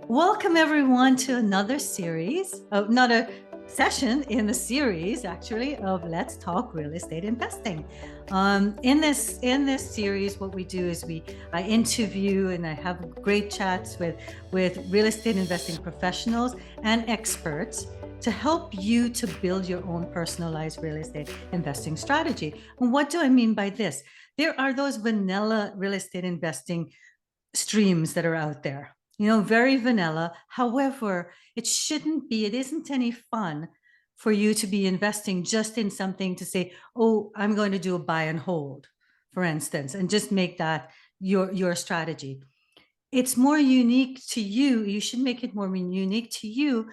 Welcome, everyone, to another series, another session in the series, actually, of Let's Talk Real Estate Investing. In this series, what we do is I interview and I have great chats with real estate investing professionals and experts to help you to build your own personalized real estate investing strategy. And what do I mean by this? There are those vanilla real estate investing streams that are out there, very vanilla. However, it isn't any fun for you to be investing just in something to say, oh, I'm going to do a buy and hold, for instance, and just make that your strategy. It's more unique to you. You should make it more unique to you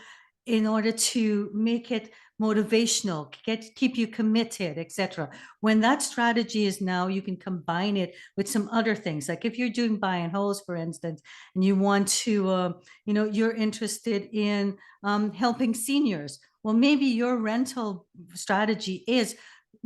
in order to make it motivational, keep you committed, etc. When that strategy is now, you can combine it with some other things. Like if you're doing buy and holds, for instance, and you want to, you're interested in helping seniors. Well, maybe your rental strategy is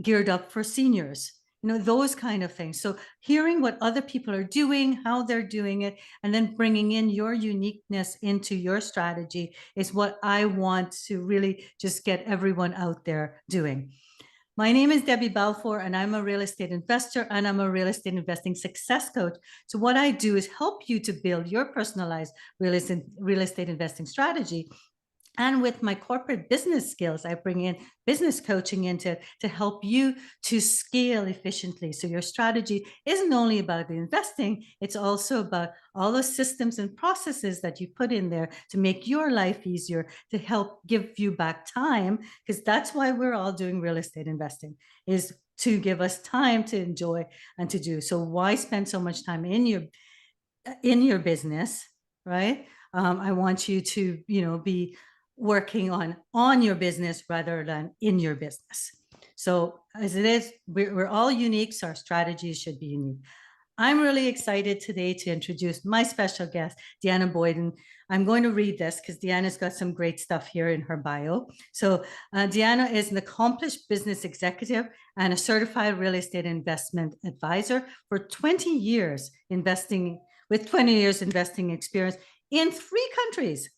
geared up for seniors, those kind of things. So hearing what other people are doing, how they're doing it, and then bringing in your uniqueness into your strategy is what I want to really just get everyone out there doing. My name is Debbie Balfour, and I'm a real estate investor, and I'm a real estate investing success coach. So what I do is help you to build your personalized real estate investing strategy. And with my corporate business skills, I bring in business coaching into it to help you to scale efficiently. So your strategy isn't only about the investing, it's also about all those systems and processes that you put in there to make your life easier, to help give you back time, because that's why we're all doing real estate investing, is to give us time to enjoy and to do. So why spend so much time in your business, right? I want you to, be working on your business rather than in your business. So as it is, we're all unique, so our strategies should be unique. I'm really excited today to introduce my special guest, Deanna Boyden. I'm going to read this because Deanna's got some great stuff here in her bio. So Deanna is an accomplished business executive and a certified real estate investment advisor for 20 years investing, with 20 years investing experience in 3 countries.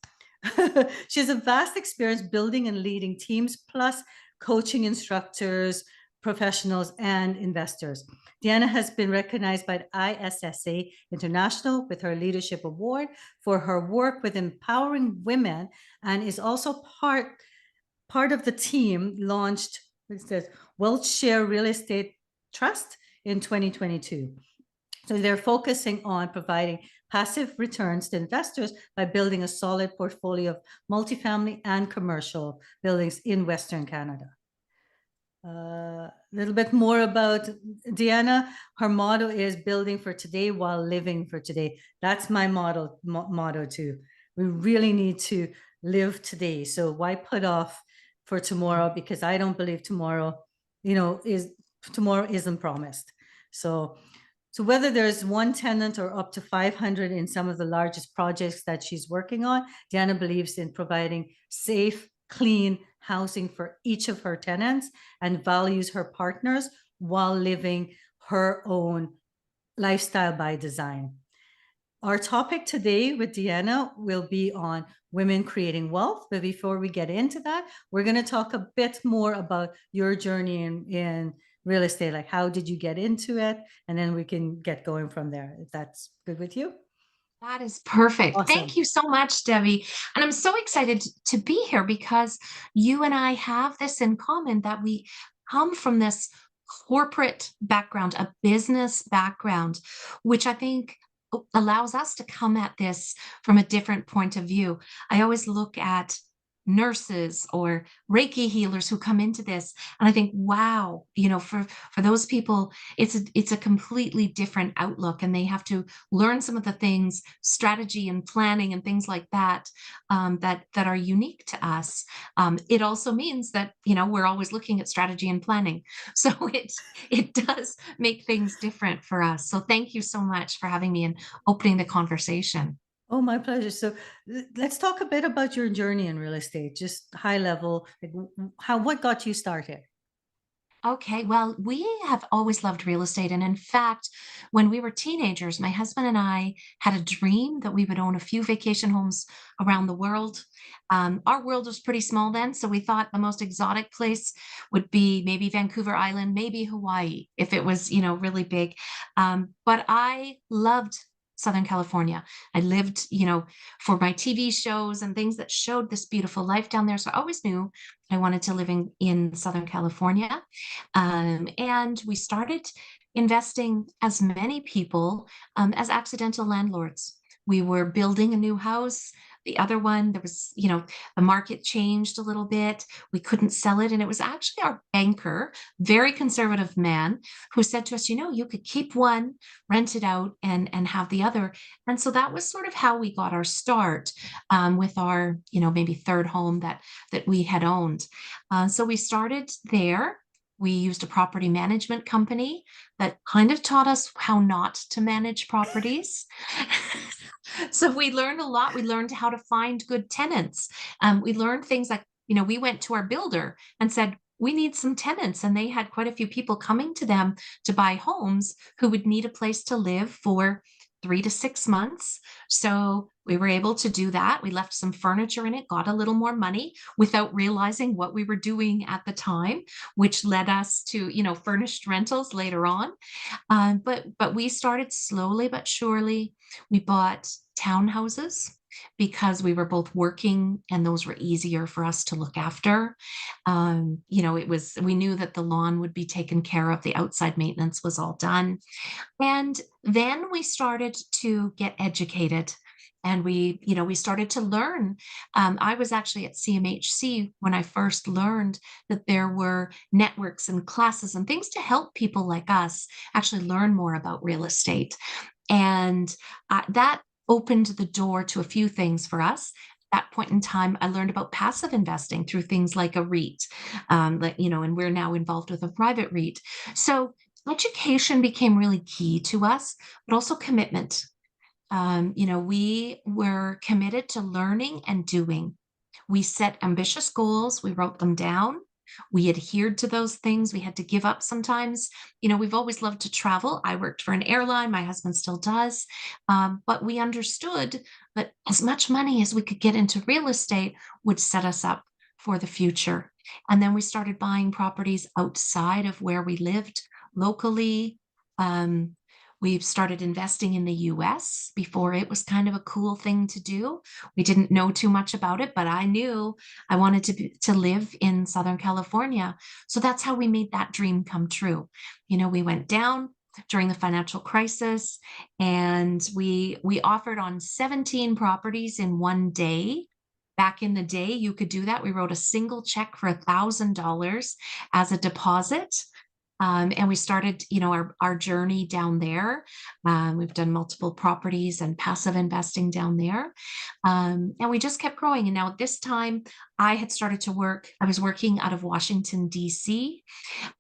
She has a vast experience building and leading teams, plus coaching instructors, professionals, and investors. Deanna has been recognized by the ISSA International with her Leadership Award for her work with empowering women, and is also part of the team launched, it says, Wealth Share Real Estate Trust in 2022. So they're focusing on providing passive returns to investors by building a solid portfolio of multifamily and commercial buildings in Western Canada. A little bit more about Deanna. Her motto is building for today while living for today. That's my motto too. We really need to live today. So why put off for tomorrow? Because I don't believe tomorrow isn't promised. So whether there's one tenant or up to 500 in some of the largest projects that she's working on, Deanna believes in providing safe, clean housing for each of her tenants and values her partners while living her own lifestyle by design. Our topic today with Deanna will be on women creating wealth. But before we get into that, we're going to talk a bit more about your journey in real estate. Like, how did you get into it? And then we can get going from there, if that's good with you. That is perfect. Awesome. Thank you so much, Debbie. And I'm so excited to be here because you and I have this in common that we come from this corporate background, a business background, which I think allows us to come at this from a different point of view. I always look at nurses or Reiki healers who come into this and I think, wow, for those people, it's a completely different outlook, and they have to learn some of the things, strategy and planning and things like that, that are unique to us. It also means that we're always looking at strategy and planning, so it does make things different for us. So thank you so much for having me and opening the conversation. Oh, my pleasure. So let's talk a bit about your journey in real estate, just high level, like what got you started? Okay, well, we have always loved real estate. And in fact, when we were teenagers, my husband and I had a dream that we would own a few vacation homes around the world. Our world was pretty small then, so we thought the most exotic place would be maybe Vancouver Island, maybe Hawaii, if it was, really big. But I loved Southern California. I lived, for my TV shows and things that showed this beautiful life down there. So I always knew I wanted to live in Southern California. And we started investing as many people as accidental landlords. We were building a new house. The other one, there was, the market changed a little bit. We couldn't sell it. And it was actually our banker, very conservative man, who said to us, you could keep one, rent it out, and have the other. And so that was sort of how we got our start with our, maybe third home that we had owned. So we started there. We used a property management company that kind of taught us how not to manage properties. So we learned a lot. We learned how to find good tenants. We learned things like, we went to our builder and said, we need some tenants. And they had quite a few people coming to them to buy homes who would need a place to live for 3 to 6 months. So we were able to do that. We left some furniture in it, got a little more money without realizing what we were doing at the time, which led us to, furnished rentals later on. But we started slowly but surely. We bought townhouses because we were both working and those were easier for us to look after. We knew that the lawn would be taken care of, the outside maintenance was all done. And then we started to get educated and we started to learn. I was actually at CMHC when I first learned that there were networks and classes and things to help people like us actually learn more about real estate. And that opened the door to a few things for us. At that point in time, I learned about passive investing through things like a REIT, and we're now involved with a private REIT. So education became really key to us, but also commitment. We were committed to learning and doing. We set ambitious goals, we wrote them down, we adhered to those things. We had to give up sometimes. We've always loved to travel. I worked for an airline, my husband still does. But we understood that as much money as we could get into real estate would set us up for the future. And then we started buying properties outside of where we lived locally. Um, We've started investing in the US before it was kind of a cool thing to do. We didn't know too much about it, but I knew I wanted to live in Southern California. So that's how we made that dream come true. We went down during the financial crisis and we offered on 17 properties in one day. Back in the day, you could do that. We wrote a single check for $1,000 as a deposit. And we started, our journey down there. We've done multiple properties and passive investing down there. And we just kept growing. And now at this time, I had started to work. I was working out of Washington, D.C.,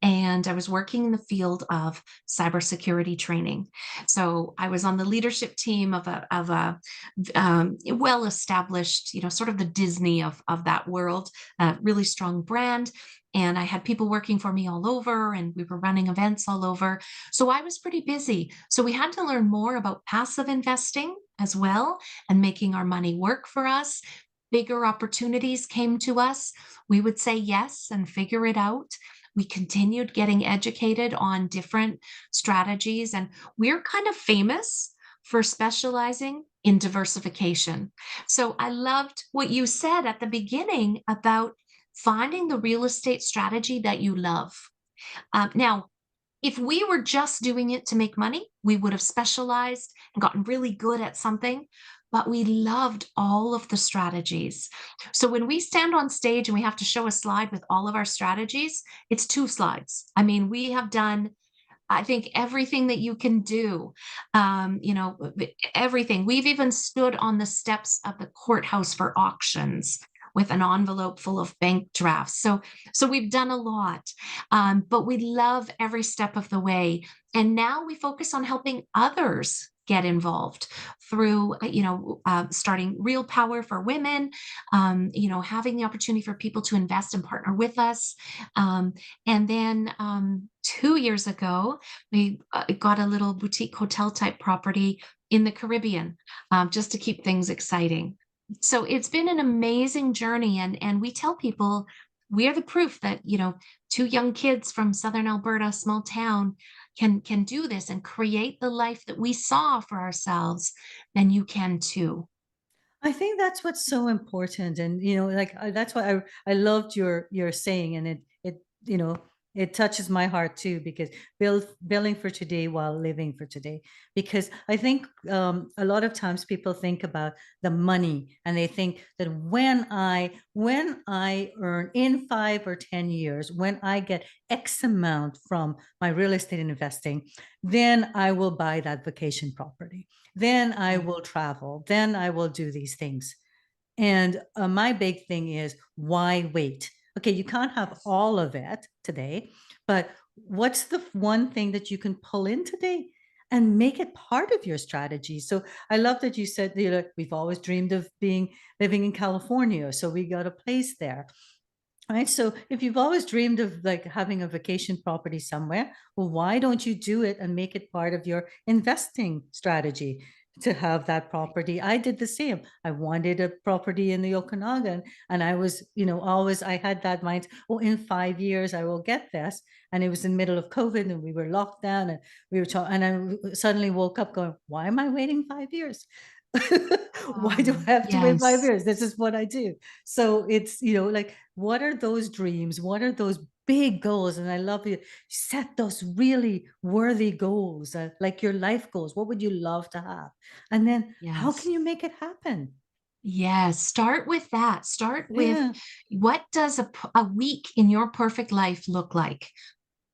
and I was working in the field of cybersecurity training. So I was on the leadership team of a well-established, sort of the Disney of that world, a really strong brand. And I had people working for me all over, and we were running events all over. So I was pretty busy. So we had to learn more about passive investing as well and making our money work for us. Bigger opportunities came to us. We would say yes and figure it out. We continued getting educated on different strategies, and we're kind of famous for specializing in diversification. So I loved what you said at the beginning about finding the real estate strategy that you love. Now, if we were just doing it to make money, we would have specialized and gotten really good at something, but we loved all of the strategies. So when we stand on stage and we have to show a slide with all of our strategies, it's 2 slides. I mean, we have done, I think, everything that you can do, everything. We've even stood on the steps of the courthouse for auctions with an envelope full of bank drafts. So we've done a lot, but we love every step of the way. And now we focus on helping others get involved through, starting Real Power for Women, having the opportunity for people to invest and partner with us. And then 2 years ago, we got a little boutique hotel type property in the Caribbean, just to keep things exciting. So it's been an amazing journey, and we tell people we are the proof that, two young kids from Southern Alberta, small town, can do this and create the life that we saw for ourselves. Then you can too. I think that's what's so important, and like that's why I loved your saying, and it touches my heart too, because building for today while living for today. Because I think a lot of times people think about the money, and they think that when I earn in 5 or 10 years, when I get X amount from my real estate investing, then I will buy that vacation property, then I Yeah. will travel, then I will do these things. And my big thing is, why wait? Okay, you can't have all of it today, but what's the one thing that you can pull in today and make it part of your strategy? So I love that you said, we've always dreamed of living in California, so we got a place there. Right. So if you've always dreamed of like having a vacation property somewhere, well, why don't you do it and make it part of your investing strategy to have that property? I did the same. I wanted a property in the Okanagan, and I was, always I had that mind, oh, in 5 years I will get this. And it was in the middle of COVID, and we were locked down, and we were talking, and I suddenly woke up going, why am I waiting 5 years? Why do I have to wait five Yes. years? This is what I do. So it's, like, what are those dreams? What are those big goals? And I love you. Set those really worthy goals, like your life goals. What would you love to have? And then how can Yes. you make it happen? Yes. Start with that. Start with, Yeah, what does a week in your perfect life look like?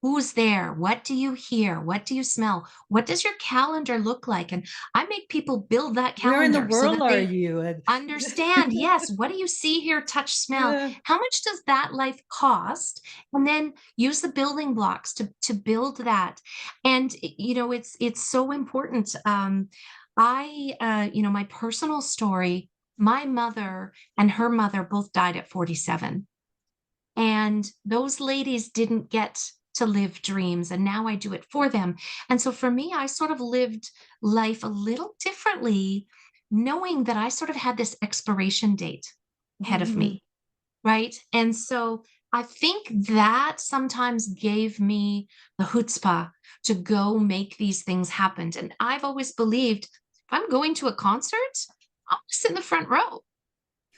Who's there? What do you hear? What do you smell? What does your calendar look like? And I make people build that where in the calendar so world that are they you? And understand, yes, what do you see, hear, touch, smell? yeah, How much does that life cost? And then use the building blocks to build that. And it's so important. My personal story, my mother and her mother both died at 47. And those ladies didn't get to live dreams, and now I do it for them. And so for me, I sort of lived life a little differently, knowing that I sort of had this expiration date ahead of mhm, me, right? And so I think that sometimes gave me the chutzpah to go make these things happen. And I've always believed, if I'm going to a concert, I'll sit in the front row.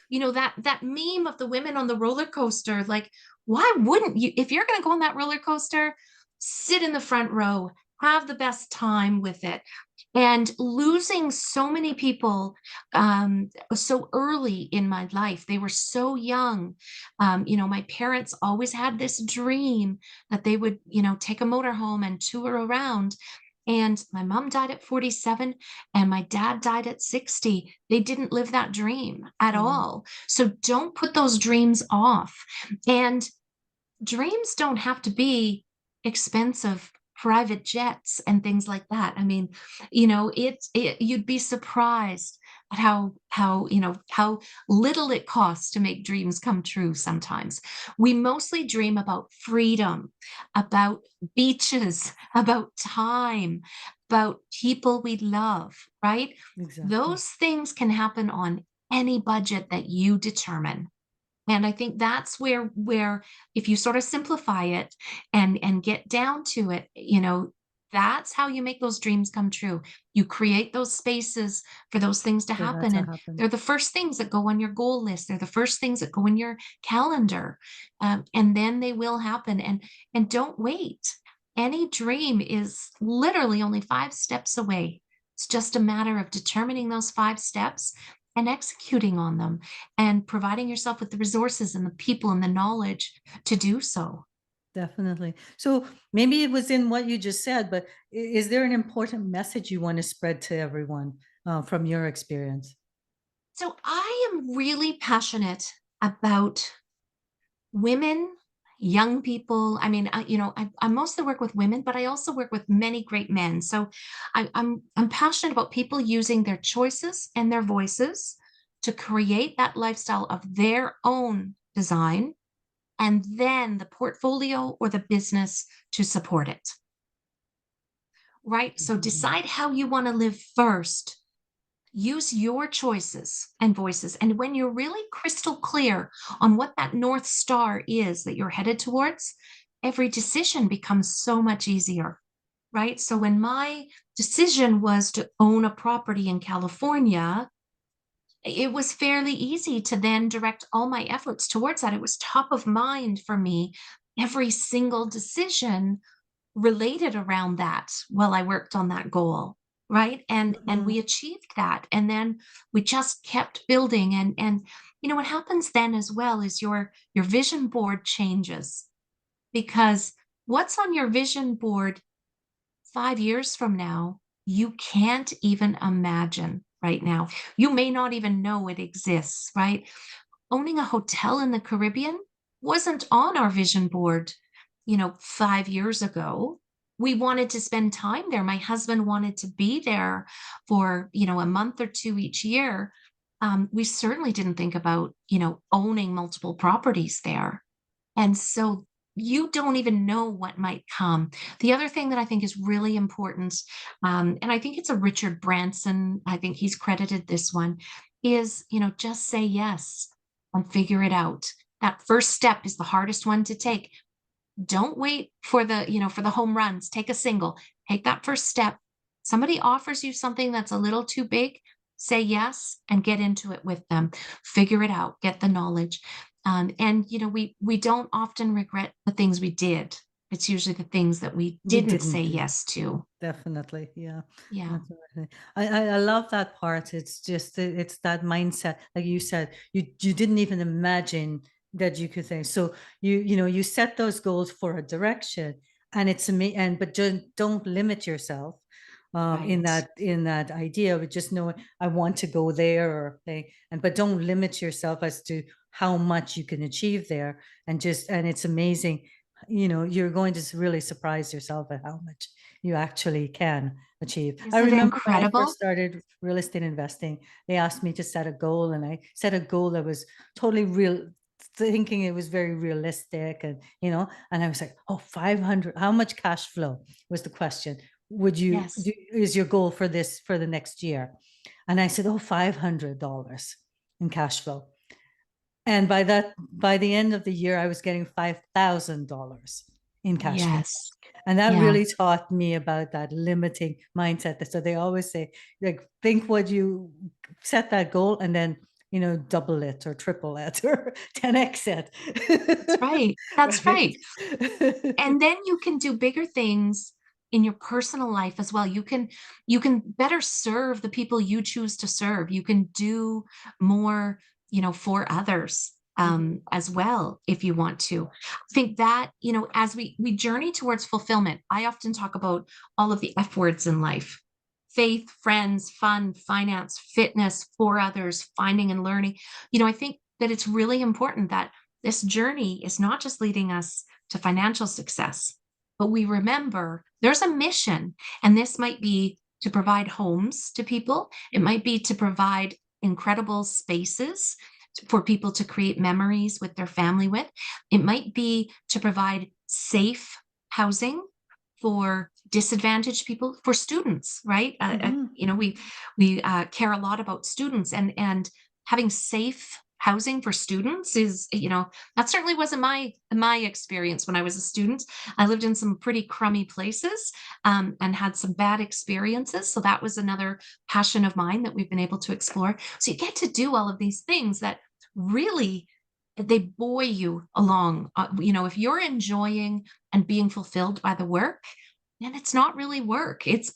That meme of the women on the roller coaster, like, why wouldn't you, if you're going to go on that roller coaster, sit in the front row, have the best time with it. And losing so many people so early in my life, they were so young. My parents always had this dream that they would, take a motorhome and tour around. And my mom died at 47 and my dad died at 60. They didn't live that dream at mm, all. So don't put those dreams off. And dreams don't have to be expensive private jets and things like that. I mean, you'd be surprised at how little it costs to make dreams come true sometimes. We mostly dream about freedom, about beaches, about time, about people we love, right? exactly. Those things can happen on any budget that you determine. And I think that's where if you sort of simplify it and get down to it, that's how you make those dreams come true. You create those spaces for those things to For that happen. to And happen. they're the first things that go on your goal list. They're the first things that go in your calendar. And then they will happen. And don't wait. Any dream is literally only 5 steps away. It's just a matter of determining those 5 steps and executing on them and providing yourself with the resources and the people and the knowledge to do so. Definitely. So maybe it was in what you just said, but is there an important message you want to spread to everyone from your experience? So I am really passionate about women young people. I mean, I mostly work with women, but I also work with many great men. So I'm passionate about people using their choices and their voices to create that lifestyle of their own design, and then the portfolio or the business to support it. Right? So Mhm. decide how you want to live first. Use your choices and voices. And when you're really crystal clear on what that North Star is that you're headed towards, every decision becomes so much easier, right? So when my decision was to own a property in California, it was fairly easy to then direct all my efforts towards that. It was top of mind for me. Every single decision related around that while I worked on that goal, right? And Mhm. we achieved that. And then we just kept building. And what happens then as well is your vision board changes, because what's on your vision board 5 years from now, you can't even imagine right now. You may not even know it exists, right? Owning a hotel in the Caribbean wasn't on our vision board, 5 years ago. We wanted to spend time there. My husband wanted to be there for, a month or two each year. We certainly didn't think about, owning multiple properties there. And so you don't even know what might come. The other thing that I think is really important, and I think it's a Richard Branson, I think he's credited this one, is, just say yes and figure it out. That first step is the hardest one to take. Don't wait for the home runs. Take a single. Take that first step. Somebody offers you something that's a little too big, say yes and get into it with them. Figure it out, get the knowledge. And we don't often regret the things we did. It's usually the things that we We didn't say didn't do. yes to. Definitely, yeah, Yeah, definitely. I love that part. It's just it's that mindset, like you said, you didn't even imagine that you could think. So you set those goals for a direction, and it's me. And but don't limit yourself, in right. that idea. But just know I want to go there or thing, and but don't limit yourself as to how much you can achieve there. And it's amazing. You're going to really surprise yourself at how much you actually can achieve. I Is it remember when I first incredible? started real estate investing, they asked me to set a goal, and I set a goal that was totally real, thinking it was very realistic, and I was like, oh, 500, how much cash flow was the question. Yes. Is your goal for this for the next year? And I said, oh, $500 in cash flow. And by the end of the year, I was getting $5,000 in cash flow. Yes. And that Yeah. really taught me about that limiting mindset. So they always say, like, think what you set that goal and then, double it or triple it or 10x it. That's right. That's right. Right. And then you can do bigger things in your personal life as well. You can better serve the people you choose to serve. You can do more, for others, Mhm. as well if you want to. I think that, as we journey towards fulfillment, I often talk about all of the F words in life: faith, friends, fun, finance, fitness, for others, finding and learning. I think that it's really important that this journey is not just leading us to financial success, but we remember there's a mission. And this might be to provide homes to people, it might be to provide incredible spaces for people to create memories with their family with, it might be to provide safe housing for disadvantaged people, for students, right? Mhm. We care a lot about students, and having safe housing for students is, that certainly wasn't my experience when I was a student. I lived in some pretty crummy places, and had some bad experiences. So that was another passion of mine that we've been able to explore. So you get to do all of these things that really they buoy you along. If you're enjoying and being fulfilled by the work, then it's not really work. It's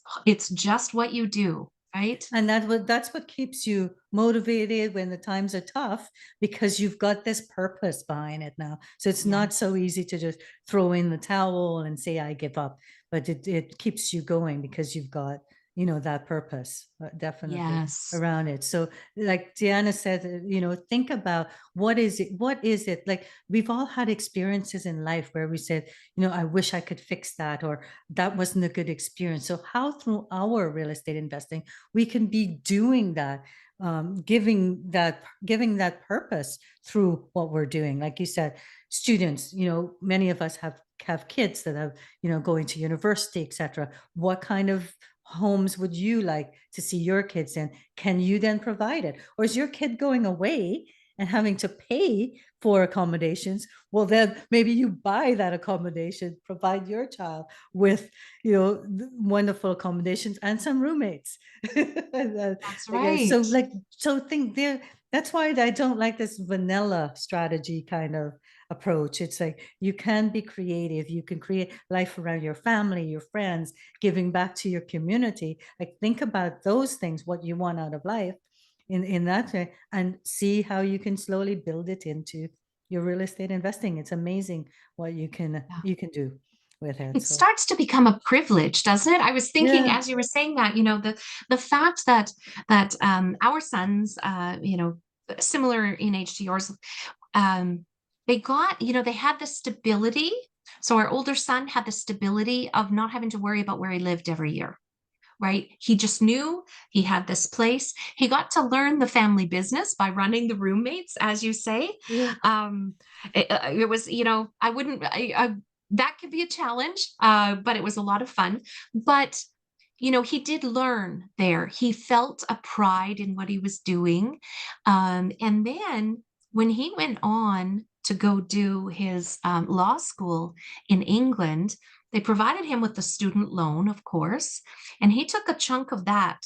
just what you do, right? And that's what keeps you motivated when the times are tough, because you've got this purpose behind it now. So it's not so Yes. easy to just throw in the towel and say I give up, but it keeps you going because that purpose, definitely Yes. around it. So like Deanna said, think about what is it like. We've all had experiences in life where we said, I wish I could fix that, or that wasn't a good experience. So how through our real estate investing we can be doing that, giving that purpose through what we're doing. Like you said, students, many of us have kids that have, going to university, etc. What kind of homes would you like to see your kids in? Can you then provide it? Or is your kid going away and having to pay for accommodations? Well, then maybe you buy that accommodation, provide your child with, wonderful accommodations and some roommates. That's Again, so right. like, so think there. That's why I don't like this vanilla strategy kind of approach. It's like you can be creative. You can create life around your family, your friends, giving back to your community. Like think about those things, what you want out of life in that way, and see how you can slowly build it into your real estate investing. It's amazing what you can Yeah. you can do with it. It So starts to become a privilege, doesn't it? I was thinking yeah, as you were saying that, the fact that our sons, similar in age to yours, um, they had the stability. So our older son had the stability of not having to worry about where he lived every year, right? He just knew he had this place. He got to learn the family business by running the roommates, as you say. yeah. Um, it was, I wouldn't, that could be a challenge, but it was a lot of fun. But he did learn there. He felt a pride in what he was doing. And then when he went on to go do his law school in England, they provided him with the student loan, of course, and he took a chunk of that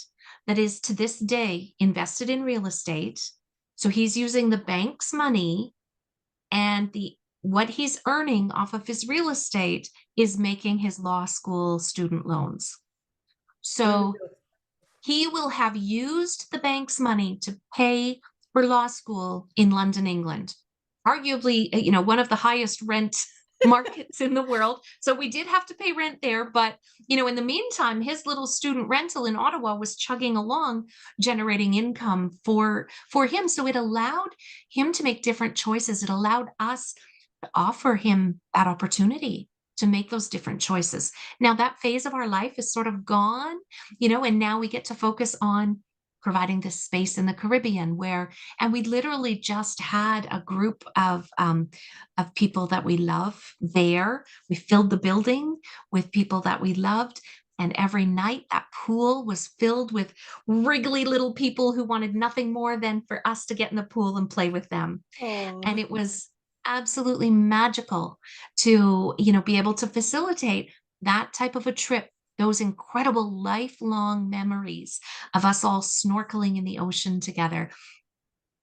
is to this day invested in real estate. So he's using the bank's money, and the what he's earning off of his real estate is making his law school student loans. Very So good. he will have used the bank's money to pay for law school in London, England. Arguably, one of the highest rent markets in the world. So we did have to pay rent there, but in the meantime, his little student rental in Ottawa was chugging along, generating income for him. So it allowed him to make different choices. It allowed us to offer him that opportunity to make those different choices. Now that phase of our life is sort of gone, and now we get to focus on providing this space in the Caribbean and we literally just had a group of people that we love there. We filled the building with people that we loved. And every night that pool was filled with wriggly little people who wanted nothing more than for us to get in the pool and play with them. Oh, And it was absolutely magical to, be able to facilitate that type of a trip, those incredible lifelong memories of us all snorkeling in the ocean together.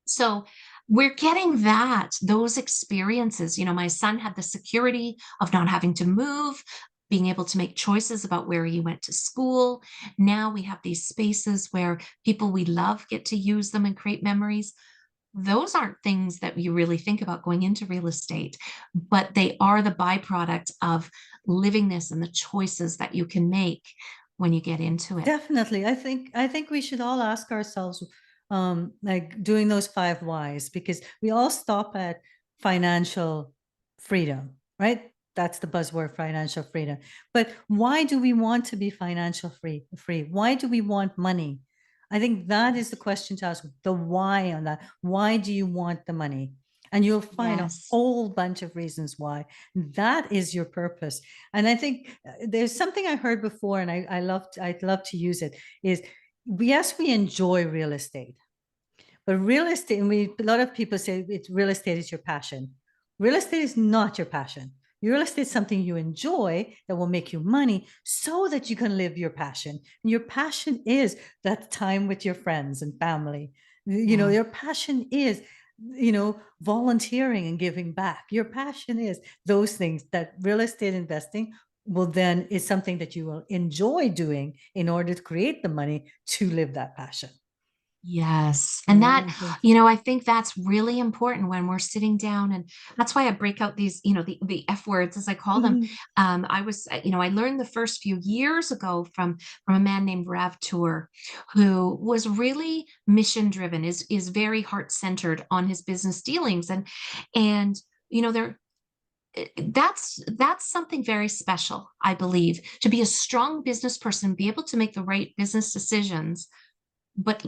So we're getting those experiences. My son had the security of not having to move, being able to make choices about where he went to school. Now we have these spaces where people we love get to use them and create memories. Those aren't things that you really think about going into real estate, but they are the byproduct of living this and the choices that you can make when you get into it. definitely. I think we should all ask ourselves, like doing those five whys, because we all stop at financial freedom, right? That's the buzzword, financial freedom. But why do we want to be financial free? Why do we want money? I think that is the question to ask, the why on that. Why do you want the money? And you'll find a Yes. whole bunch of reasons why. That is your purpose. And I think there's something I heard before, and I'd love to use it. Is yes, we enjoy real estate, but real estate, and a lot of people say it's real estate is your passion. Real estate is not your passion. Real estate is something you enjoy that will make you money so that you can live your passion. And your passion is that time with your friends and family. Yeah. Your passion is, volunteering and giving back. Your passion is those things that real estate investing will then is something that you will enjoy doing in order to create the money to live that passion. Yes. And Yeah. that, I think that's really important when we're sitting down. And that's why I break out these, the F words as I call them. Mhm. I learned the first few years ago from a man named Rav Tour, who was really mission driven, is very heart centered on his business dealings. And, there, that's something very special, I believe, to be a strong business person, be able to make the right business decisions, but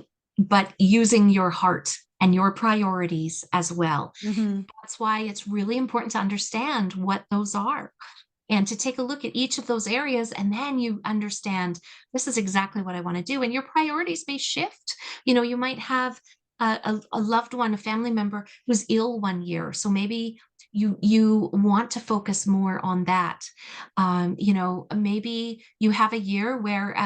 using your heart and your priorities as well. Mhm. That's why it's really important to understand what those are and to take a look at each of those areas, and then you understand this is exactly what I want to do, and your priorities may shift. You might have a loved one, a family member who's ill one year, so maybe you want to focus more on that. Maybe you have a year where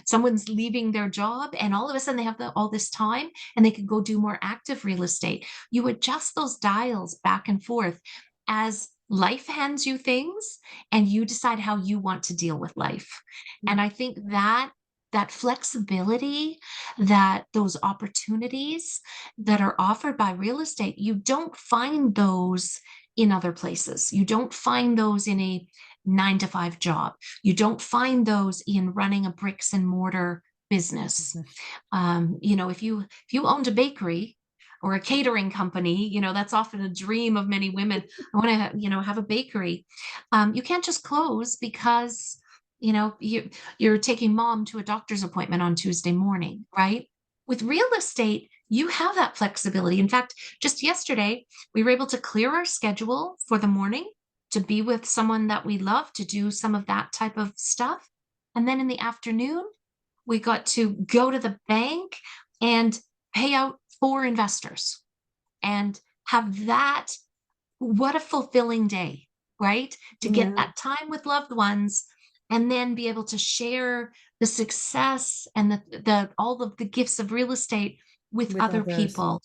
someone's leaving their job and all of a sudden they have all this time and they could go do more active real estate. You adjust those dials back and forth as life hands you things and you decide how you want to deal with life. And I think that flexibility, that those opportunities that are offered by real estate, you don't find those in other places. You don't find those in a 9 to 5 job. You don't find those in running a bricks and mortar business. Business. If you owned a bakery or a catering company, that's often a dream of many women. I want to, have a bakery. You can't just close because, you're taking mom to a doctor's appointment on Tuesday morning, right? With real estate, you have that flexibility. In fact, just yesterday, we were able to clear our schedule for the morning to be with someone that we love to do some of that type of stuff. And then in the afternoon, we got to go to the bank and pay out for investors and have that. What a fulfilling day, right? To get Yeah. that time with loved ones and then be able to share the success and the all of the gifts of real estate with With other others. people.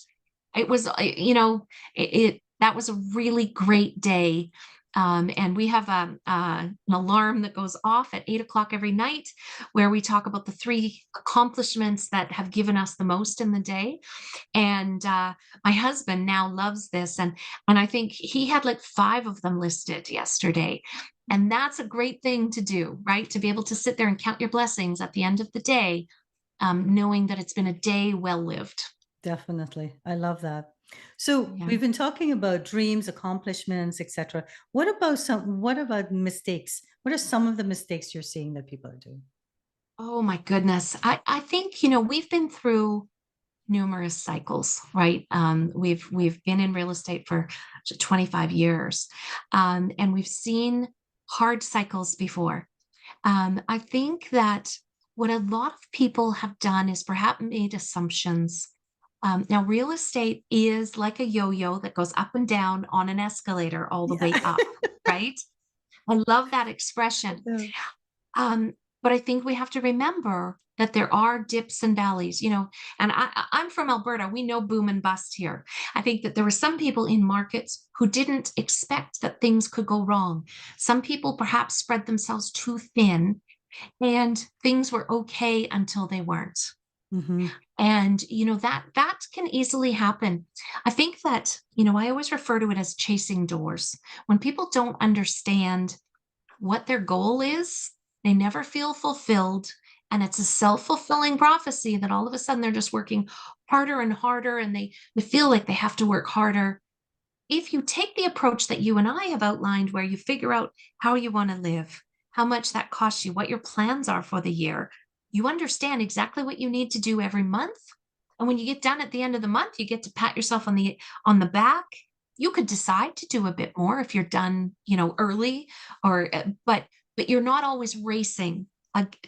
It was, it that was a really great day. And we have an alarm that goes off at 8 o'clock every night where we talk about the three accomplishments that have given us the most in the day. And my husband now loves this, and I think he had like 5 of them listed yesterday. And that's a great thing to do, right? To be able to sit there and count your blessings at the end of the day, knowing that it's been a day well lived. Definitely. I love that. So Yeah. we've been talking about dreams, accomplishments, etc. What about mistakes? What are some of the mistakes you're seeing that people are doing? Oh my goodness. I think, we've been through numerous cycles, right? We've been in real estate for 25 years, and we've seen hard cycles before. I think that what a lot of people have done is perhaps made assumptions. Now, real estate is like a yo-yo that goes up and down on an escalator all the Yeah. way up, right? I love that expression. Yeah. But I think we have to remember that there are dips and valleys, and I'm from Alberta. We know boom and bust here. I think that there were some people in markets who didn't expect that things could go wrong. Some people perhaps spread themselves too thin and things were okay until they weren't. Hmm. And that can easily happen. I think that, I always refer to it as chasing doors. When people don't understand what their goal is, they never feel fulfilled. And it's a self-fulfilling prophecy that all of a sudden they're just working harder and harder and they feel like they have to work harder. If you take the approach that you and I have outlined, where you figure out how you want to live, how much that costs you, what your plans are for the year, you understand exactly what you need to do every month. And when you get done at the end of the month, you get to pat yourself on the back. You could decide to do a bit more if you're done, early, or but you're not always racing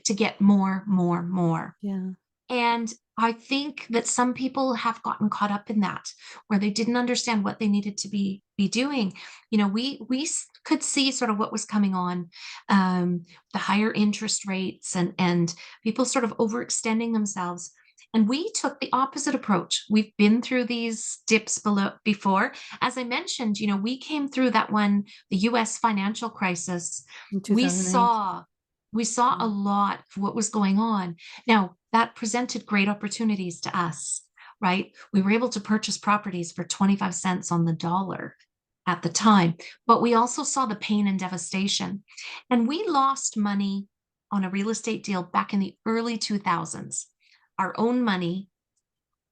to get more, more, more. Yeah. And I think that some people have gotten caught up in that, where they didn't understand what they needed to be doing. We could see sort of what was coming on, the higher interest rates and people sort of overextending themselves. And we took the opposite approach. We've been through these dips before. As I mentioned, we came through that one, the US financial crisis. In We 2008. saw We saw a Mm. lot of what was going on. Now, that presented great opportunities to us, right? We were able to purchase properties for 25 cents on the dollar at the time, but we also saw the pain and devastation. And we lost money on a real estate deal back in the early 2000s, our own money,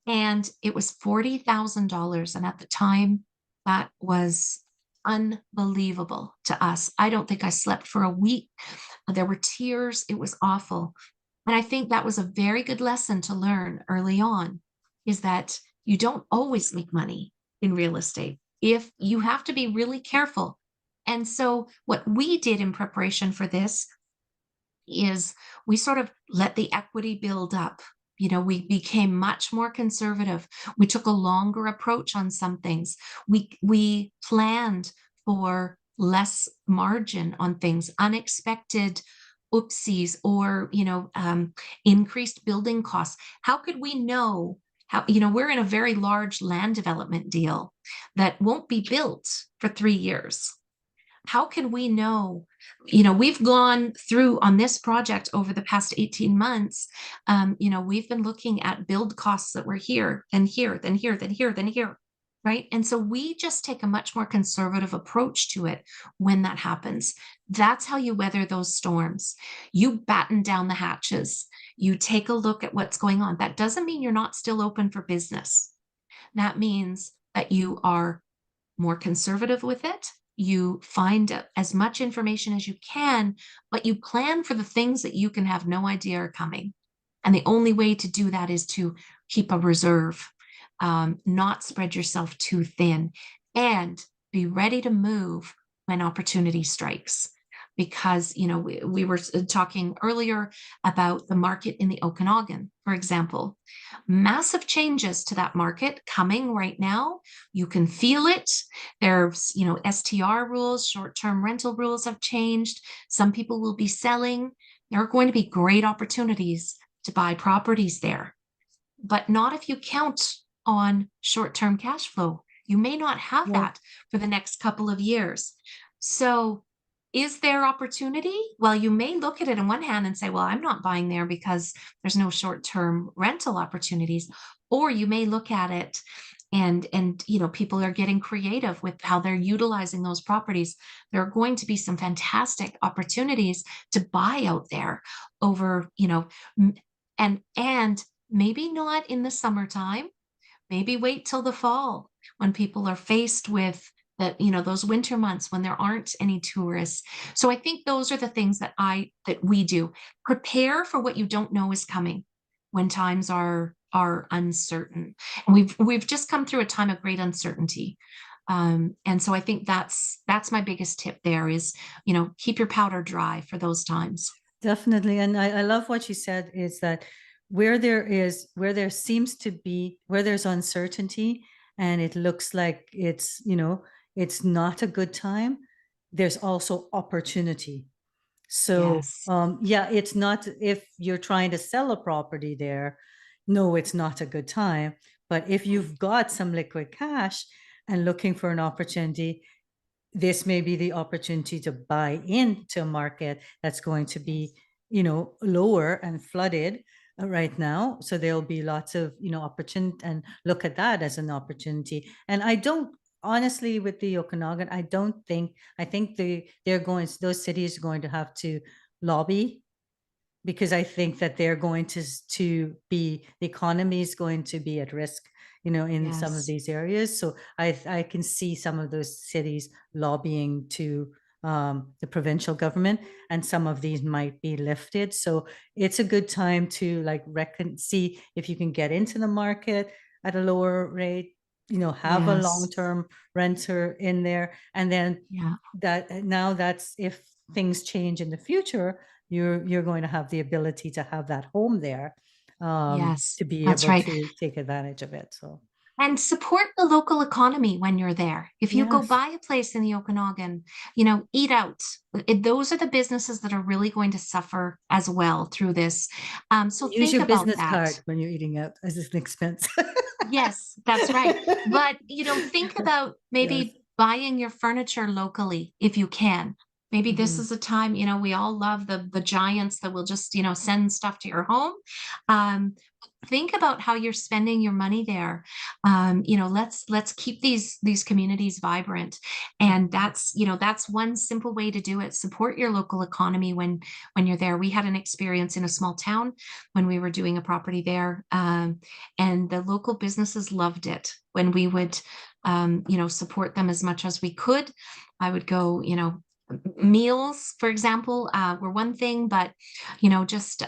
and it was $40,000. And at the time, that was unbelievable to us. I don't think I slept for a week. There were tears. It was awful. And I think that was a very good lesson to learn early on is that you don't always make money in real estate. If you have to be really careful. And so what we did in preparation for this is we sort of let the equity build up. You know, we became much more conservative. We took a longer approach on some things. We planned for less margin on things, unexpected oopsies, or increased building costs. How could we know how? We're in a very large land development deal that won't be built for 3 years. How can we know? We've gone through on this project over the past 18 months. We've been looking at build costs that were here, then here, then here, then here, then here, right? And so we just take a much more conservative approach to it when that happens. That's how you weather those storms. You batten down the hatches. You take a look at what's going on. That doesn't mean you're not still open for business. That means that you are more conservative with it. You find as much information as you can, but you plan for the things that you can have no idea are coming. And the only way to do that is to keep a reserve, not spread yourself too thin, and be ready to move when opportunity strikes. Because, we were talking earlier about the market in the Okanagan, for example. Massive changes to that market coming right now. You can feel it. There's, STR rules, short-term rental rules have changed. Some people will be selling. There are going to be great opportunities to buy properties there, but not if you count on short-term cash flow. You may not have Right. that for the next couple of years. So, is there opportunity? Well, you may look at it in one hand and say, well, I'm not buying there because there's no short-term rental opportunities. Or you may look at it and people are getting creative with how they're utilizing those properties. There are going to be some fantastic opportunities to buy out there over, and maybe not in the summertime. Maybe wait till the fall when people are faced with those winter months when there aren't any tourists. So I think those are the things that we do. Prepare for what you don't know is coming when times are uncertain. And we've just come through a time of great uncertainty. And so I think that's my biggest tip there is, keep your powder dry for those times. Definitely. And I love what you said is that where there seems to be, where there's uncertainty and it looks like it's not a good time, there's also opportunity. So, Yes. yeah, it's not if you're trying to sell a property there, no, it's not a good time. But if you've got some liquid cash and looking for an opportunity, this may be the opportunity to buy into a market that's going to be, lower and flooded right now. So there'll be lots of, opportunity and look at that as an opportunity. And I don't honestly with the Okanagan, I think those cities are going to have to lobby because I think that they're going to be the economy is going to be at risk, in some of Yes. these areas. So I can see some of those cities lobbying to the provincial government, and some of these might be lifted. So it's a good time to like see if you can get into the market at a lower rate. Have a Yes. long-term renter in there, and then Yeah. that's if things change in the future, you're going to have the ability to have that home there, Yes. to be That's able right. to take advantage of it. So And support the local economy when you're there. If you go yes, buy a place in the Okanagan, eat out. Those are the businesses that are really going to suffer as well through this. So use think your about business that. card when you're eating out as an expense. Yes, that's right. But, think about Yes. maybe buying your furniture locally if you can. Maybe this Mhm. is a time, we all love the giants that will just, send stuff to your home. Um, think about how you're spending your money there. Let's keep these communities vibrant. And that's one simple way to do it. Support your local economy when you're there. We had an experience in a small town when we were doing a property there. And the local businesses loved it when we would support them as much as we could. I would go, meals, for example, were one thing, but just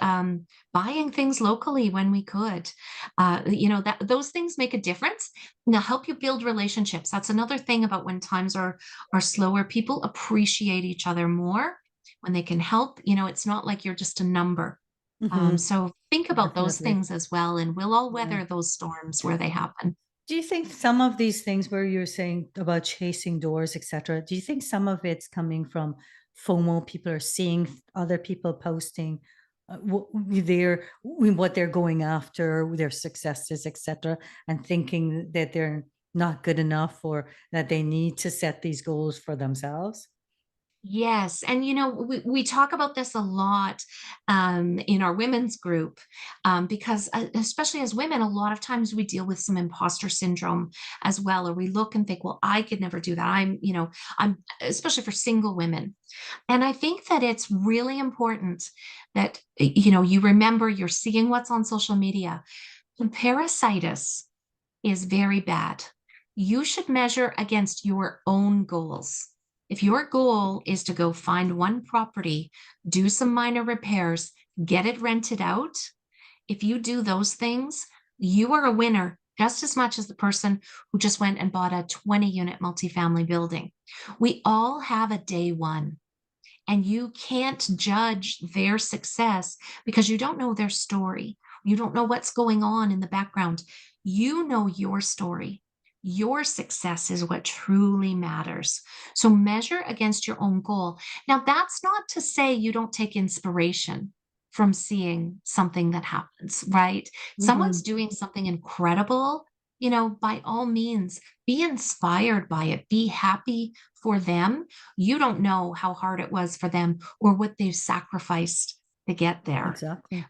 buying things locally when we could, that those things make a difference. Now, help you build relationships. That's another thing about when times are slower. People appreciate each other more when they can help. It's not like you're just a number. Mhm. So think about those Definitely. things as well, and we'll all Yeah. weather those storms where they happen. Do you think some of these things where you're saying about chasing doors, etc., do you think some of it's coming from FOMO? People are seeing other people posting what they're going after, their successes, etc., and thinking that they're not good enough or that they need to set these goals for themselves? Yes, and we talk about this a lot in our women's group because, especially as women, a lot of times we deal with some imposter syndrome as well, or we look and think, "Well, I could never do that." I'm especially for single women, and I think that it's really important that you remember you're seeing what's on social media. Comparisitis is very bad. You should measure against your own goals. If your goal is to go find one property, do some minor repairs, get it rented out, if you do those things, you are a winner just as much as the person who just went and bought a 20-unit multifamily building. We all have a day one, and you can't judge their success because you don't know their story. You don't know what's going on in the background. You know your story. Your success is what truly matters. So measure against your own goal. Now, that's not to say you don't take inspiration from seeing something that happens, right? Someone's Mhm. doing something incredible, by all means, be inspired by it, be happy for them. You don't know how hard it was for them or what they've sacrificed to get there. Exactly.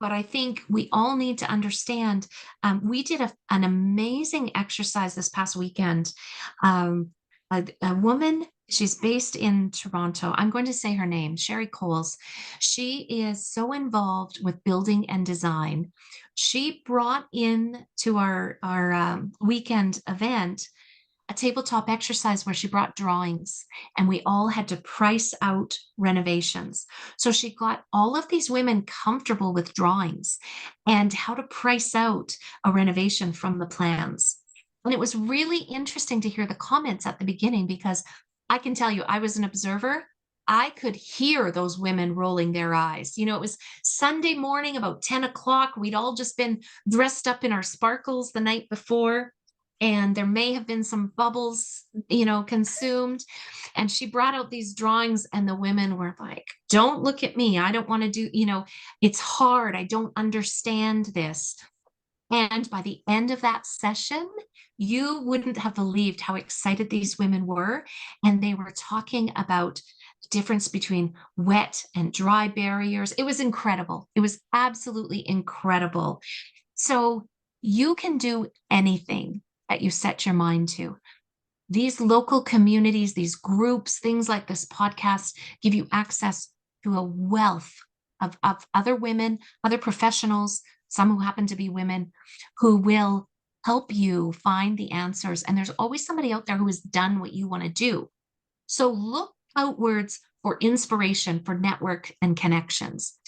But I think we all need to understand. We did an amazing exercise this past weekend. A woman, she's based in Toronto. I'm going to say her name, Sherry Coles. She is so involved with building and design. She brought in to our weekend event a tabletop exercise where she brought drawings and we all had to price out renovations. So she got all of these women comfortable with drawings and how to price out a renovation from the plans. And it was really interesting to hear the comments at the beginning because I can tell you, I was an observer. I could hear those women rolling their eyes. It was Sunday morning, about 10 o'clock. We'd all just been dressed up in our sparkles the night before, and there may have been some bubbles, consumed. And she brought out these drawings, and the women were like, "Don't look at me. I don't want to do, it's hard. I don't understand this." And by the end of that session, you wouldn't have believed how excited these women were. And they were talking about the difference between wet and dry barriers. It was incredible. It was absolutely incredible. So you can do anything that you set your mind to. These local communities, these groups, things like this podcast give you access to a wealth of other women, other professionals, some who happen to be women, who will help you find the answers. And there's always somebody out there who has done what you want to do. So look outwards for inspiration, for network and connections.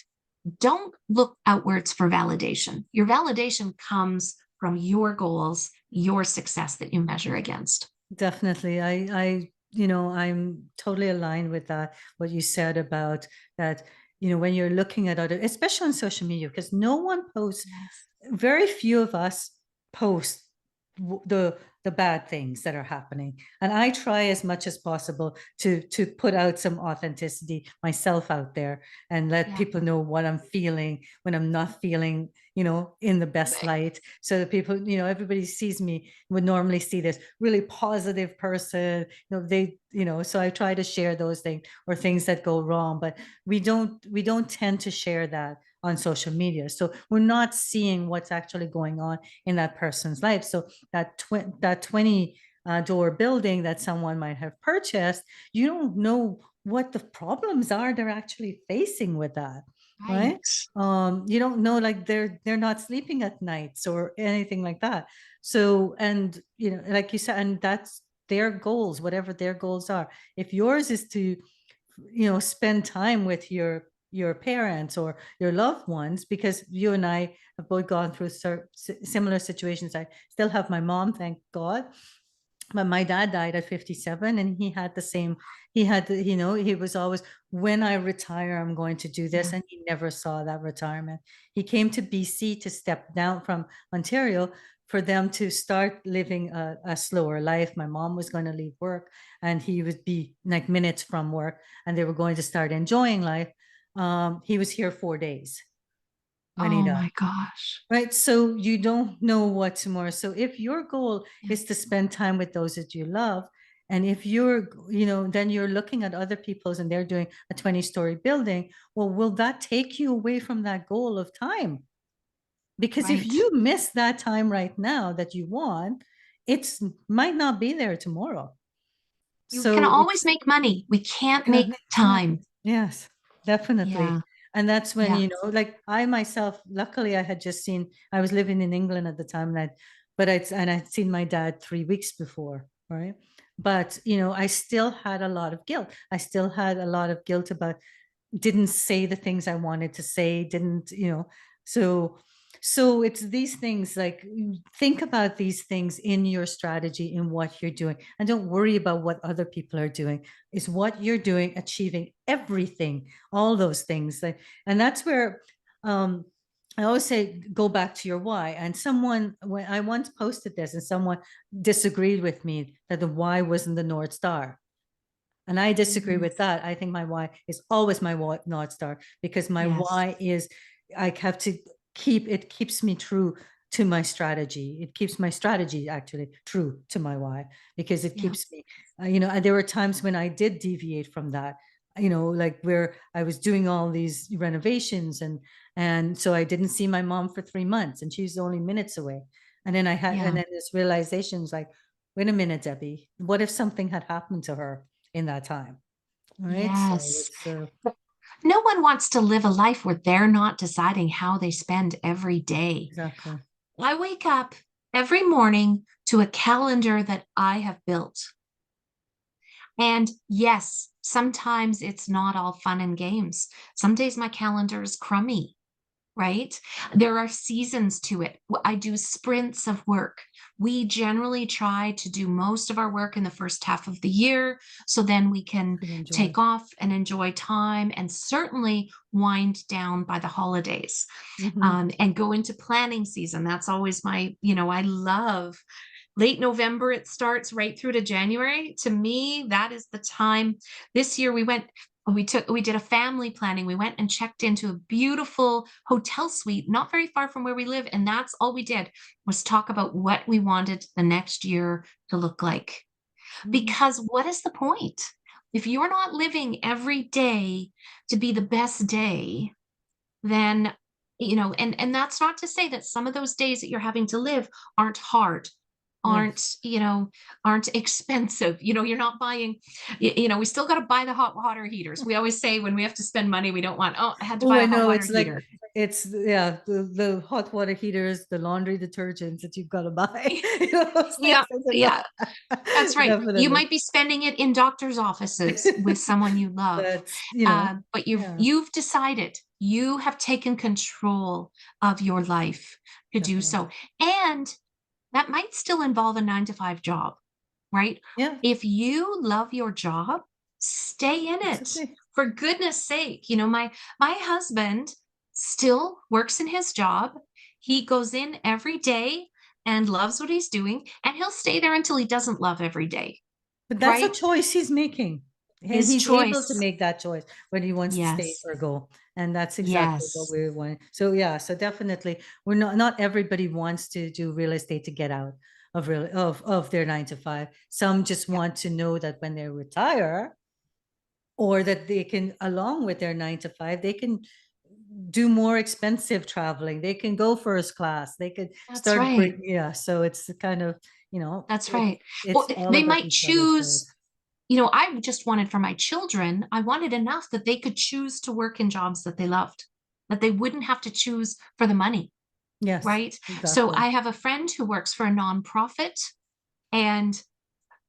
Don't look outwards for validation. Your validation comes from your goals, your success that you measure against. Definitely. I'm totally aligned with that, what you said about that, when you're looking at other, especially on social media, because no one posts, Yes. very few of us post the bad things that are happening, and I try as much as possible to put out some authenticity myself out there and let Yeah. people know what I'm feeling when I'm not feeling, in the best light, so that people, everybody sees me, would normally see this really positive person, so I try to share those things or things that go wrong, but we don't tend to share that on social media, so we're not seeing what's actually going on in that person's life. So that 20 door building that someone might have purchased, you don't know what the problems are they're actually facing with that, right? Right. You don't know, like they're not sleeping at nights or anything like that. So, and like you said, and that's their goals, whatever their goals are. If yours is to, spend time with your parents or your loved ones, because you and I have both gone through similar situations. I still have my mom, thank God, but my dad died at 57, and he had the same. He had he was always, when I retire I'm going to do this, Yeah. and he never saw that retirement. He came to BC to step down from Ontario for them to start living a slower life. My mom was going to leave work, and he would be like minutes from work, and they were going to start enjoying life. He was here 4 days when he Oh died. my gosh. Right. So you don't know what tomorrow. So if your goal Yeah. is to spend time with those that you love, and if you're, then you're looking at other people's and they're doing a 20-story building, well, will that take you away from that goal of time? Because if Right. you miss that time right now that you want, it's might not be there tomorrow. You can So always it's make money. We can't gonna make make time. time. Yes, definitely. Yeah. And that's when, Yeah. like I myself, luckily I had just seen, I was living in England at the time, and I'd seen my dad 3 weeks before, right? But, I still had a lot of guilt. I still had a lot of guilt about, didn't say the things I wanted to say, didn't, so it's these things, like, think about these things in your strategy, in what you're doing, and don't worry about what other people are doing. Is what you're doing achieving everything, all those things, like, and that's where, um I always say, go back to your why. And someone, when I once posted this, and someone disagreed with me that the why wasn't the North Star, and I disagree Mhm. with that. I think my why is always my North Star, because my Yes. why is, I have to keeps me true to my strategy. It keeps my strategy actually true to my why, because it Yeah. keeps me, there were times when I did deviate from that, like where I was doing all these renovations, and so I didn't see my mom for 3 months, and she's only minutes away. And Yeah. then this realization is like, wait a minute, Debbie, what if something had happened to her in that time? Right. So Yes. it's But no one wants to live a life where they're not deciding how they spend every day. exactly. I wake up every morning to a calendar that I have built. And yes, sometimes it's not all fun and games. Some days my calendar is crummy, right? There are seasons to it. I do sprints of work. We generally try to do most of our work in the first half of the year, so then we can Could enjoy. take off and enjoy time and certainly wind down by the holidays, Hmm. and go into planning season. That's always I love late November, it starts right through to January. To me, that is the time. This year we did a family planning. We went and checked into a beautiful hotel suite not very far from where we live, and that's all we did was talk about what we wanted the next year to look like. Hmm. Because what is the point? If you're not living every day to be the best day, then and that's not to say that some of those days that you're having to live aren't hard, Yes. aren't expensive. You're not buying, we still got to buy the hot water heaters. We always say when we have to spend money, we don't want, oh, I had to Oh, buy I a hot know. water It's like, heater. yeah, the hot water heaters, the laundry detergents that you've got to buy. Those things. Yeah, yeah, that's right. You Definitely. might be spending it in doctor's offices with someone you love, That's, but you've yeah, you've decided, you have taken control of your life to do definitely. so. And that might still involve a 9 to 5 job, right? Yeah, If you love your job, stay in it's it. okay. For goodness sake, my husband still works in his job. He goes in every day and loves what he's doing, and he'll stay there until he doesn't love every day, But that's a right? choice he's making. And His he's able to choice. make that choice whether he wants to stay Yes. or go. And that's exactly what Yes. we want. So yeah, so definitely not everybody wants to do real estate to get out of their 9 to 5. Some just Yeah, want to know that when they retire, or that they can, along with their 9 to 5, they can do more expensive traveling. They can go first class. They could that's start right. yeah. So it's the kind of, That's right. it's Well, all they about might each other's growth. choose, I just wanted for my children, I wanted enough that they could choose to work in jobs that they loved, that they wouldn't have to choose for the money, Yes, right? So exactly. I have a friend who works for a nonprofit, and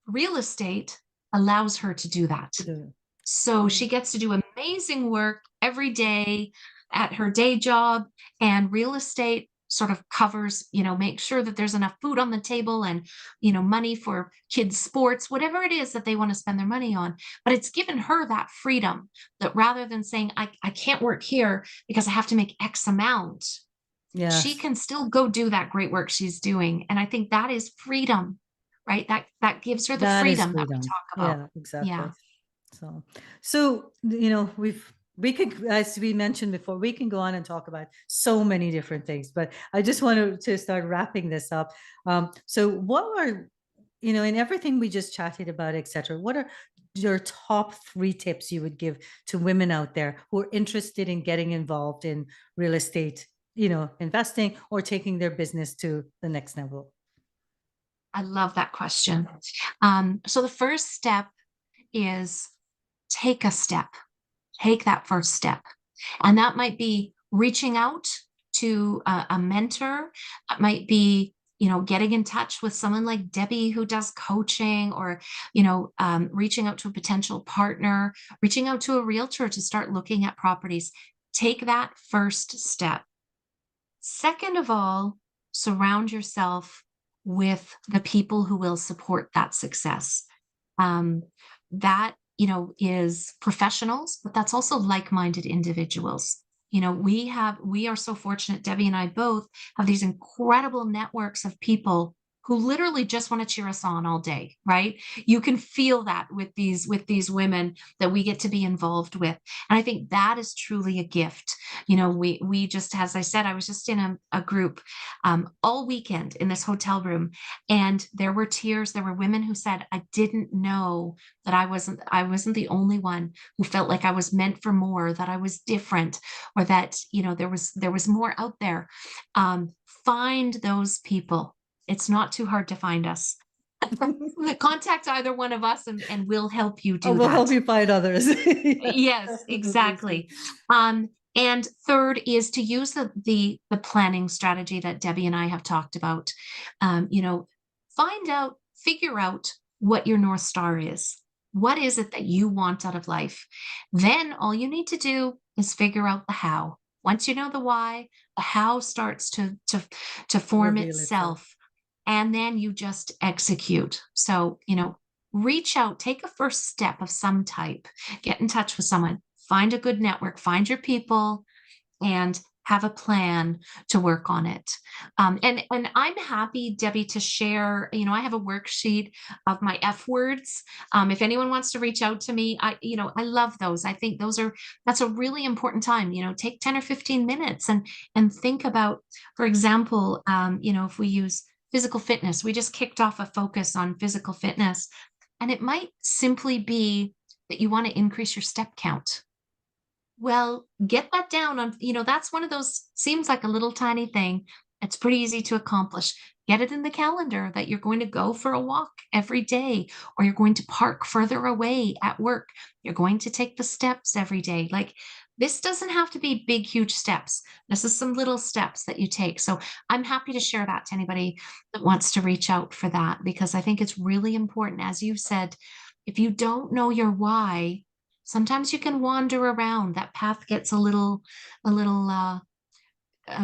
real estate allows her to do that. To do. So she gets to do amazing work every day at her day job, and real estate sort of covers, make sure that there's enough food on the table and, money for kids' sports, whatever it is that they want to spend their money on. But it's given her that freedom that rather than saying, I can't work here because I have to make X amount, she Yes, can still go do that great work she's doing. And I think that is freedom, right? That gives her the that is freedom that we freedom. talk about. Yeah, exactly. Yeah. So, we could, as we mentioned before, we can go on and talk about so many different things, but I just wanted to start wrapping this up. So what are, in everything we just chatted about, etc., what are your top 3 tips you would give to women out there who are interested in getting involved in real estate, investing or taking their business to the next level? I love that question. So the first step is take a step, take that first step. And that might be reaching out to a mentor. It might be, getting in touch with someone like Debbie who does coaching, or, reaching out to a potential partner, reaching out to a realtor to start looking at properties. Take that first step. Second of all, surround yourself with the people who will support that success. Um, that, is professionals, but that's also like-minded individuals. We are so fortunate, Debbie and I both have these incredible networks of people who literally just want to cheer us on all day, right? You can feel that with these women that we get to be involved with. And I think that is truly a gift. We just, as I said, I was just in a group all weekend in this hotel room, and there were tears. There were women who said, I didn't know that I wasn't the only one who felt like I was meant for more, that I was different, or that, there was more out there. Find those people. It's not too hard to find us. Contact either one of us, and we'll help you Oh, do we'll help that. you find others. Yes, Yes, definitely. So, exactly. And third is to use the planning strategy that Debbie and I have talked about. Find out, figure out what your North Star is. What is it that you want out of life? Then all you need to do is figure out the how. Once you know the why, the how starts to form reveal itself. itself, and then you just execute. So, reach out, take a first step of some type, get in touch with someone, find a good network, find your people, and have a plan to work on it. And I'm happy, Debbie, to share. I have a worksheet of my F words. If anyone wants to reach out to me, I love those. I think that's a really important time. Take 10 or 15 minutes and think about, for example, if we use physical fitness, we just kicked off a focus on physical fitness, and it might simply be that you want to increase your step count. Well, get that down on, that's one of those, seems like a little tiny thing. It's pretty easy to accomplish. Get it in the calendar that you're going to go for a walk every day, or you're going to park further away at work. You're going to take the steps every day. Like, this doesn't have to be big, huge steps. This is some little steps that you take. So I'm happy to share that to anybody that wants to reach out for that, because I think it's really important. As you said, if you don't know your why, sometimes you can wander around. That path gets a little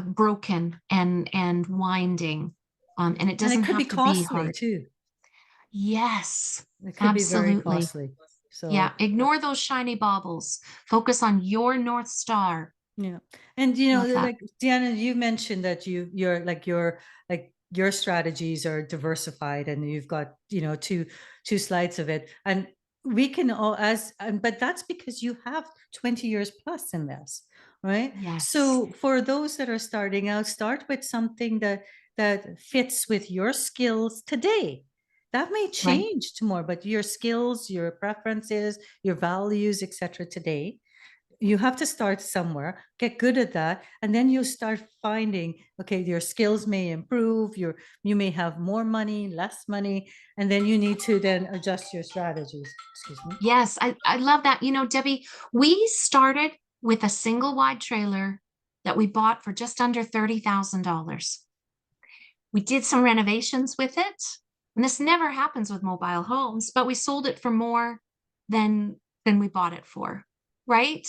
broken and winding, and it And it doesn't could be have to be costly hard. too. Yes, It could be very absolutely. costly. Yeah, So, ignore those shiny baubles. Focus on your North Star. yeah. And Love that. like Deanna, you mentioned that you're like your strategies are diversified and you've got, two slides of it. And we can all but that's because you have 20 years plus in this, right? Yes. So for those that are starting out, start with something that fits with your skills today. That may Right. change tomorrow, but your skills, your preferences, your values, etc. today, you have to start somewhere, get good at that, and then you start finding, okay, your skills may improve, you may have more money, less money, and then you need to then adjust your strategies. Excuse me. Yes, I love that. You know, Debbie, we started with a single wide trailer that we bought for just under $30,000. We did some renovations with it, and this never happens with mobile homes, but we sold it for more than we bought it for, right?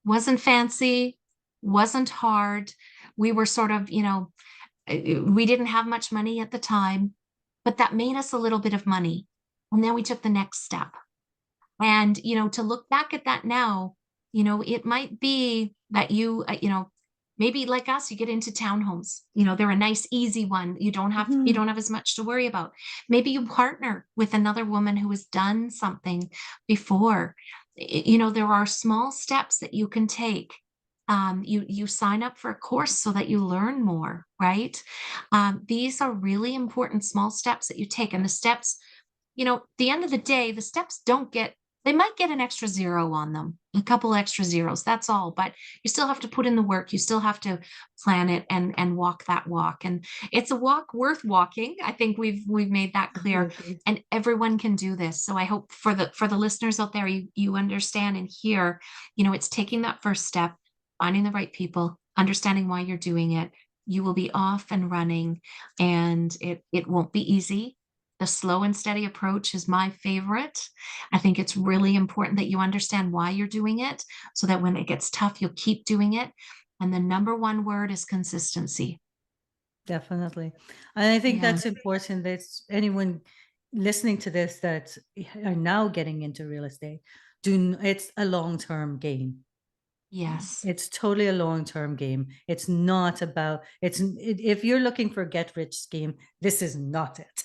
Wasn't fancy, wasn't hard. We were sort of, we didn't have much money at the time, but that made us a little bit of money. And then we took the next step. And, to look back at that now, it might be that maybe like us, you get into townhomes. They're a nice, easy one. You Mhm. don't have as much to worry about. Maybe you partner with another woman who has done something before. There are small steps that you can take. You sign up for a course so that you learn more, right? These are really important small steps that you take. And the steps, the end of the day, the steps they might get an extra zero on them, a couple extra zeros. That's all. But you still have to put in the work. You still have to plan it and walk that walk. And it's a walk worth walking. I think we've made that clear. Definitely. And everyone can do this. So I hope for the listeners out there, you understand and hear, it's taking that first step, finding the right people, understanding why you're doing it. You will be off and running, and it won't be easy. The slow and steady approach is my favorite. I think it's really important that you understand why you're doing it so that when it gets tough, you'll keep doing it. And the number one word is consistency. Definitely. And I think Yeah. that's important that anyone listening to this that are now getting into real estate, it's a long-term game. Yes. It's totally a long-term game. It's not about if you're looking for a get-rich scheme, this is not it.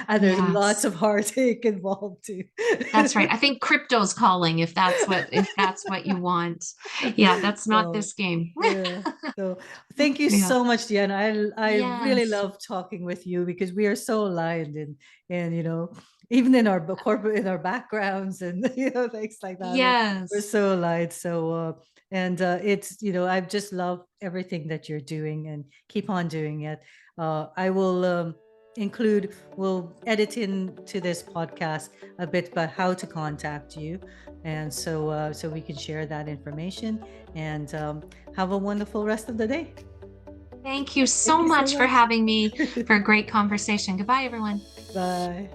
And there's lots Yes. of heartache involved too. That's right. I think crypto's calling if that's what you want. Yeah, that's not So, this game. yeah. So, thank you Yeah. so much, Deanna. I really Yes. love talking with you because we are so aligned and even in our corporate in our backgrounds and things like that. We're Yes. so aligned. So and it's I just love everything that you're doing and keep on doing it. I will we'll edit into this podcast a bit about how to contact you, and so we can share that information. And have a wonderful rest of the day. Thank you Thank so you so much for much. having me for a great conversation. Goodbye, everyone. Bye.